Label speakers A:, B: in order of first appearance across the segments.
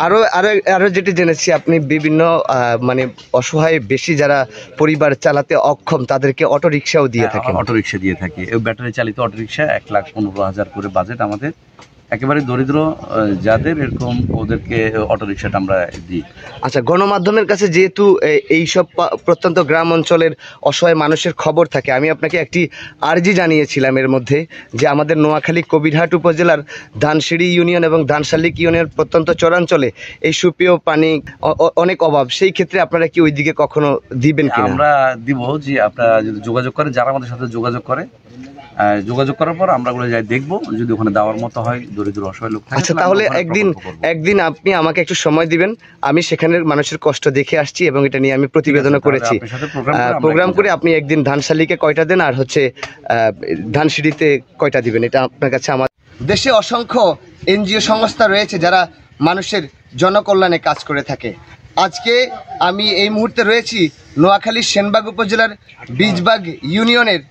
A: আরো আরো আরো যেটি জেনেছি আপনি বিভিন্ন মানে অসহায় বেশি যারা পরিবার চালাতে অক্ষম তাদেরকে অটো রিকশাও দিয়ে থাকেন।
B: অটো রিকশা দিয়ে থাকি, ব্যাটারি চালিত অটো রিকশা 1,15,000 করে বাজেট আমাদের। একেবারে দরিদ্র যাদের এরকম ওদেরকে অটো রিকশাটা আমরা দিই।
A: আচ্ছা, গণমাধ্যমের কাছে যেহেতু এইসব প্রত্যন্ত গ্রাম অঞ্চলের অসহায় মানুষের খবর থাকে, আমি আপনাকে একটি আর্জি জানিয়েছিলাম এর মধ্যে যে আমাদের নোয়াখালী কবিরহাট উপজেলার ধানসিঁড়ি ইউনিয়ন এবং ধানশালিক ইউনিয়নের প্রত্যন্ত চরাঞ্চলে এই সুপেয় পানি অনেক অভাব। সেই ক্ষেত্রে আপনারা কি ওইদিকে কখনো দিবেন কি?
B: আমরা দিব, যে আপনারা যদি যোগাযোগ করে, যারা আমাদের সাথে যোগাযোগ করে, যোগাযোগ করার পর আমরা ওগুলো যাই দেখবো, যদি ওখানে দেওয়ার মতো হয় দরিদ্র অসহায় লোক।
A: আচ্ছা, তাহলে একদিন আপনি আমাকে একটু সময় দিবেন, আমি সেখানের মানুষের কষ্ট দেখে আসছি এবং এটা নিয়ে আমি প্রতিবেদনও করেছি। প্রোগ্রাম করে আপনি একদিন ধানশালিকে কয়টা দেন আর হচ্ছে ধানসিঁড়িতে কয়টা দিবেন, এটা আপনার কাছে। আমার দেশে অসংখ্য এনজিও সংস্থা রয়েছে যারা মানুষের জনকল্যাণে কাজ করে থাকে। আজকে আমি এই মুহূর্তে রয়েছি নোয়াখালীর সেনবাগ উপজেলার বীজবাগ ইউনিয়নের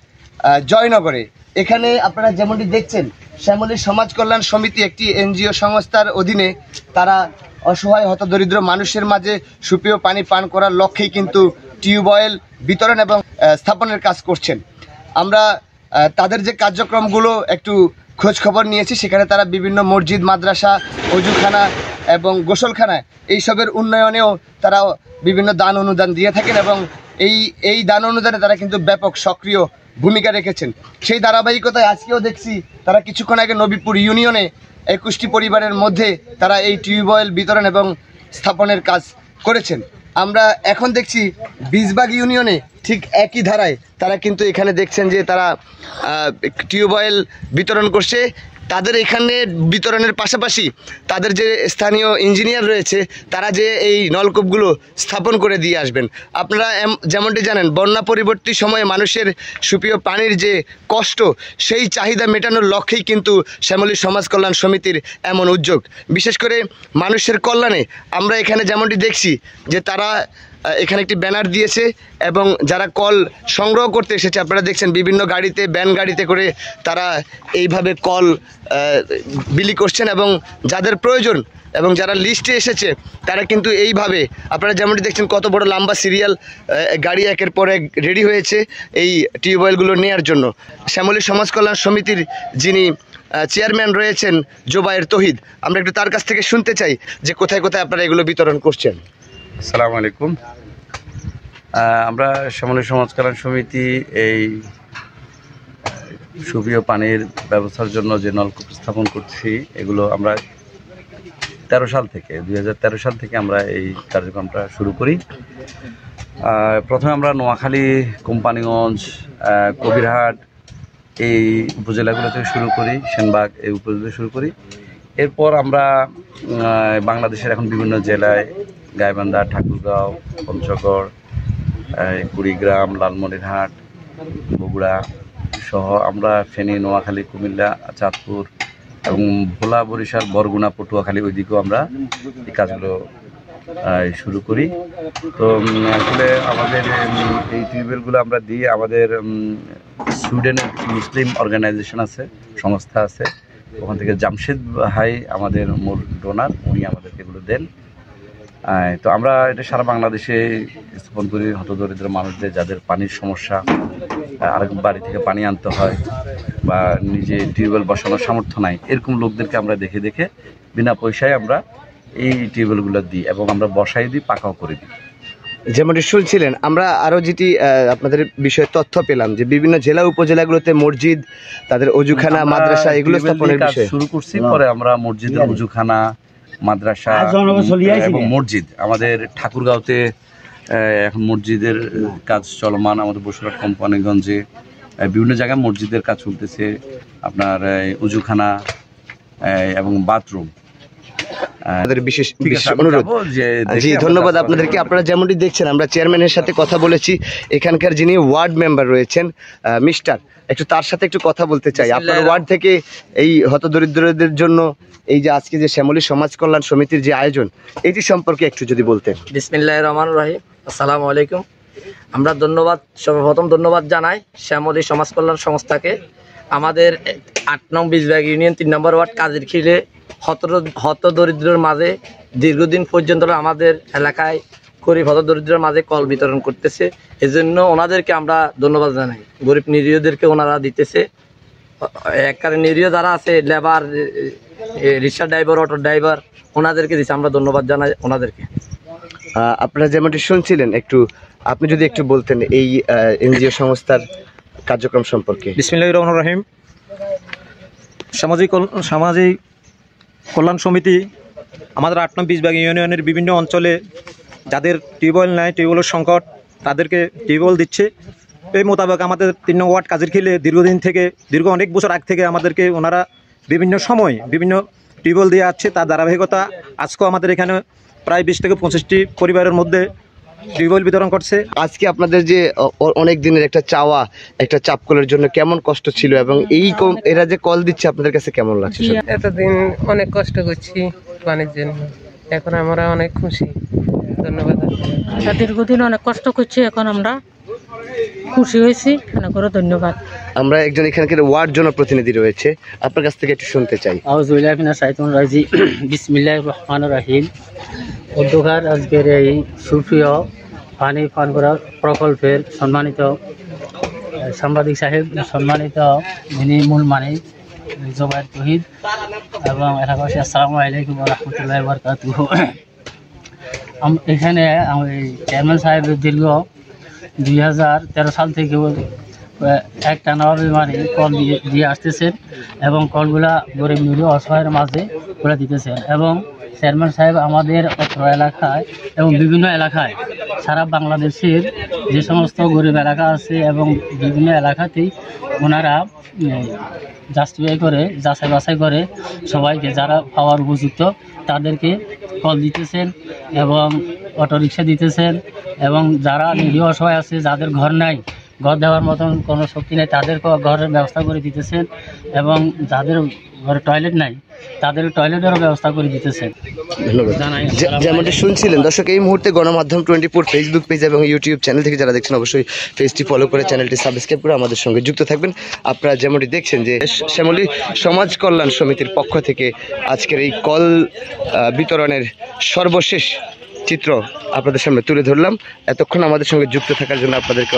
A: জয়নগরে। এখানে আপনারা যেমনটি দেখছেন, শ্যামলী সমাজ কল্যাণ সমিতি একটি এনজিও সংস্থার অধীনে তারা অসহায় হতদরিদ্র মানুষের মাঝে সুপেয় পানি পান করার লক্ষ্যেই কিন্তু টিউবওয়েল বিতরণ এবং স্থাপনের কাজ করছেন। আমরা তাদের যে কার্যক্রমগুলো একটু খোঁজ খবর নিয়েছি, সেখানে তারা বিভিন্ন মসজিদ, মাদ্রাসা, অজুখানা এবং গোসলখানা এইসবের উন্নয়নেও তারা বিভিন্ন দান অনুদান দিয়ে থাকেন এবং এই দান অনুদানে তারা কিন্তু ব্যাপক সক্রিয় ভূমিকা রেখেছেন। সেই ধারাবাহিকতায় আজকেও দেখছি তারা কিছুক্ষণ আগে নবীপুর ইউনিয়নে 21টি পরিবারের মধ্যে তারা এই টিউবওয়েল বিতরণ এবং স্থাপনের কাজ করেছেন। আমরা এখন দেখছি বীজবাগ ইউনিয়নে ঠিক একই ধারায় তারা কিন্তু এখানে দেখছেন যে তারা টিউবওয়েল বিতরণ করছে। তাদের এখানে বিতরণের পাশাপাশি তাদের যে স্থানীয় ইঞ্জিনিয়ার রয়েছে তারা যে এই নলকূপগুলো স্থাপন করে দিয়ে আসবেন। আপনারা যেমনটি জানেন, বন্যা পরবর্তী সময়ে মানুষের সুপেয় পানির যে কষ্ট, সেই চাহিদা মেটানোর লক্ষ্যেই কিন্তু শ্যামলী সমাজ কল্যাণ সমিতির এমন উদ্যোগ। বিশেষ করে মানুষের কল্যাণে আমরা এখানে যেমনটি দেখছি যে তারা এখানে একটি ব্যানার দিয়েছে এবং যারা কল সংগ্রহ করতে এসেছে আপনারা দেখছেন বিভিন্ন গাড়িতে, ব্যান গাড়িতে করে তারা এইভাবে কল বিলি করছেন এবং যাদের প্রয়োজন এবং যারা লিস্টে এসেছে তারা কিন্তু এইভাবে আপনারা যেমনটি দেখছেন কত বড় লম্বা সিরিয়াল গাড়ি একের পর এক রেডি হয়েছে এই টিউবওয়েলগুলো নেওয়ার জন্য। শ্যামলী সমাজ কল্যাণ সমিতির যিনি চেয়ারম্যান রয়েছেন জোবায়ের তহিদ, আমরা একটু তার কাছ থেকে শুনতে চাই যে কোথায় কোথায় আপনারা এগুলো বিতরণ করছেন।
B: আসসালামু আলাইকুম। আমরা শ্যামলী সমাজ কল্যাণ সমিতি এই সুপেয় পানির ব্যবস্থার জন্য যে নলকূপ স্থাপন করছি, এগুলো আমরা 2013 সাল থেকে আমরা এই কার্যক্রমটা শুরু করি। প্রথমে আমরা নোয়াখালী, কোম্পানিগঞ্জ, কবিরহাট এই উপজেলাগুলো থেকে শুরু করি, সেনবাগ এই উপজেলা শুরু করি। এরপর আমরা বাংলাদেশের এখন বিভিন্ন জেলায় গাইবান্ধা, ঠাকুরগাঁও, পঞ্চগড়, কুড়িগ্রাম, লালমনিরহাট, বগুড়া সহ আমরা ফেনী, নোয়াখালী, কুমিল্লা, চাঁদপুর এবং ভোলা, বরিশাল, বরগুনা, পটুয়াখালী ওইদিকেও আমরা এই কাজগুলো শুরু করি। তো আসলে আমাদের এই টিউবওয়েলগুলো আমরা দিই, আমাদের সুইডেনের মুসলিম অর্গানাইজেশন আছে, সংস্থা আছে, ওখান থেকে জামশেদ ভাই আমাদের মূল ডোনার, উনি আমাদেরকে এগুলো দেন। তো আমরা এটা সারা বাংলাদেশে স্থাপন করি হতদরিদ্র মানুষদের, যাদের পানির সমস্যা, আরেক বাড়ি থেকে পানি আনতে হয় বা নিজে টিউবওয়েল বসানোর সামর্থ্য নাই, এরকম লোকদেরকে আমরা দেখে দেখে বিনা পয়সায় আমরা এই টিউবওয়েলগুলো দিই এবং আমরা বসাই দিই, পাকাও করে দিই।
A: যেমনটি শুনছিলেন, আমরা আরও যেটি আপনাদের বিষয়ে তথ্য পেলাম যে বিভিন্ন জেলা উপজেলাগুলোতে মসজিদ, তাদের অজুখানা, মাদ্রাসা এগুলো স্থাপনের বিষয়ে
B: শুরু করছি। পরে আমরা মসজিদের অজুখানা, মাদ্রাসা এবং মসজিদ, আমাদের ঠাকুরগাঁওতে এখন মসজিদের কাজ চলমান, আমাদের বসুরহাট, কোম্পানিগঞ্জে বিভিন্ন জায়গায় মসজিদের কাজ চলতেছে, আপনার অজুখানা এবং বাথরুম।
A: বিশেষ অনুরোধ। জি, ধন্যবাদ আপনাদেরকে। আপনারা যেমনটি দেখছেন, আমরা চেয়ারম্যানের সাথে কথা বলেছি, এখানকার যিনি ওয়ার্ড মেম্বার রয়েছেন মিস্টার, একটু তার সাথে একটু কথা বলতে চাই। আপনার ওয়ার্ড থেকে এই হতদরিদ্রদের জন্য এই যে আজকে যে শ্যামলী সমাজ কল্যাণ সমিতির যে আয়োজন, এটি সম্পর্কে একটু যদি বলতেন।
C: বিসমিল্লাহির রহমানির রহিম। আসসালামু আলাইকুম। আমরা সর্বপ্রথম ধন্যবাদ জানাই শ্যামলী সমাজ কল্যাণ সংস্থাকে আমাদের 8 নং বিজবাগ ইউনিয়ন 3 নম্বর ওয়ার্ড কাজের খিলে হত দরিদ্রের মাঝে দীর্ঘদিন পর্যন্ত আমাদের এলাকায় গরিব হত দরিদ্রের মাঝে কল বিতরণ করতেছে। এজন্য ওনাদেরকে আমরা ধন্যবাদ জানাই। গরিব নিরীহদেরকে ওনারা দিতেছে। একবারে নিরীহ যারা আছে, লেবার, রিক্সা ড্রাইভার, অটো ড্রাইভার, ওনাদেরকে দিচ্ছে। আমরা ধন্যবাদ জানাই ওনাদেরকে।
A: আপনারা যেমনটি শুনছিলেন, আপনি যদি একটু বলতেন এই এনজিও সংস্থার কার্যক্রম সম্পর্কে।
D: বিসমিল্লাহির রহমানির রহিম। সামাজিক কল্যাণ সমিতি আমাদের 8 নং বিজবাগ ইউনিয়নের বিভিন্ন অঞ্চলে যাদের টিউবওয়েল নাই, টিউবওয়েলের সংকট, তাদেরকে টিউবওয়েল দিচ্ছে। এই মোতাবেক আমাদের 3 নং ওয়ার্ড কাজের খিলে দীর্ঘ অনেক বছর আগ থেকে আমাদেরকে ওনারা বিভিন্ন সময় বিভিন্ন টিউবওয়েল দিয়ে আসছে। তার ধারাবাহিকতা আজকেও আমাদের এখানে প্রায় 20 থেকে 25টি পরিবারের মধ্যে টিউবওয়েল বিতরণ করছে।
A: আজকে আপনাদের যে অনেক দিনের একটা চাপ কলের জন্য কেমন কষ্ট ছিল, এবং এরা যে কল দিচ্ছে আপনাদের কাছে কেমন লাগছে?
E: এতদিন অনেক কষ্ট করছি পানির জন্য, এখন আমরা অনেক খুশি। ধন্যবাদ।
F: দীর্ঘদিন অনেক কষ্ট করছি, এখন আমরা খুশি হয়েছি, মনে করো ধন্যবাদ।
A: আমরা একজন এখানকার ওয়ার্ড জনপ্রতিনিধি রয়েছে, আপনার কাছ থেকে একটু শুনতে চাই।
G: বিসমিল্লাহির রহমানির রহিম। উদ্যোগার আজকের এই সুপ্রিয় পানি পান করা প্রকল্পের সম্মানিত সাংবাদিক সাহেব, সম্মানিত যিনি মূল মালিক জোবায়ের তৌহিদ এবং এলাকাবাসী, আসসালামু আলাইকুম ওয়া রাহমাতুল্লাহি ওয়া বারাকাতুহু। এখানে চেয়ারম্যান সাহেবের দীর্ঘ 2013 সাল থেকে একটা নববিমানে কল দিয়ে আসতেছেন এবং কলগুলা গরিব নিরীহ অসহায়ের মাঝে করে দিতেছেন। এবং চেয়ারম্যান সাহেব আমাদের অত্র এলাকায় এবং বিভিন্ন এলাকায় সারা বাংলাদেশের যে সমস্ত গরিব এলাকা আছে এবং বিভিন্ন এলাকাতেই ওনারা যাচাই বাছাই করে সবাইকে যারা পাওয়ার উপযুক্ত তাদেরকে কল দিতেছেন এবং অটোরিকশা দিতেছেন। এবং যারা নিরীহ অসহায় আছে, যাদের ঘর নাই, ঘর দেওয়ার মতন কোনো শক্তি নেই, তাদেরকে ঘরের ব্যবস্থা করে দিতেছেন। এবং যাদের ঘরে টয়লেট নাই, তাদের টয়লেটেরও ব্যবস্থা করে দিতেছেন।
A: যেমনটি শুনছিলেন দর্শক, এই মুহূর্তে গণমাধ্যম 24 ফেসবুক পেজ এবং ইউটিউব চ্যানেল থেকে যারা দেখছেন অবশ্যই পেজটি ফলো করে চ্যানেলটি সাবস্ক্রাইব করে আমাদের সঙ্গে যুক্ত থাকবেন। আপনারা যেমনটি দেখছেন যে শ্যামলী সমাজ কল্যাণ সমিতির পক্ষ থেকে আজকের এই কল বিতরণের সর্বশেষ চিত্র আপনাদের সামনে তুলে ধরলাম। এতক্ষণ আমাদের সঙ্গে যুক্ত থাকার জন্য আপনাদেরকে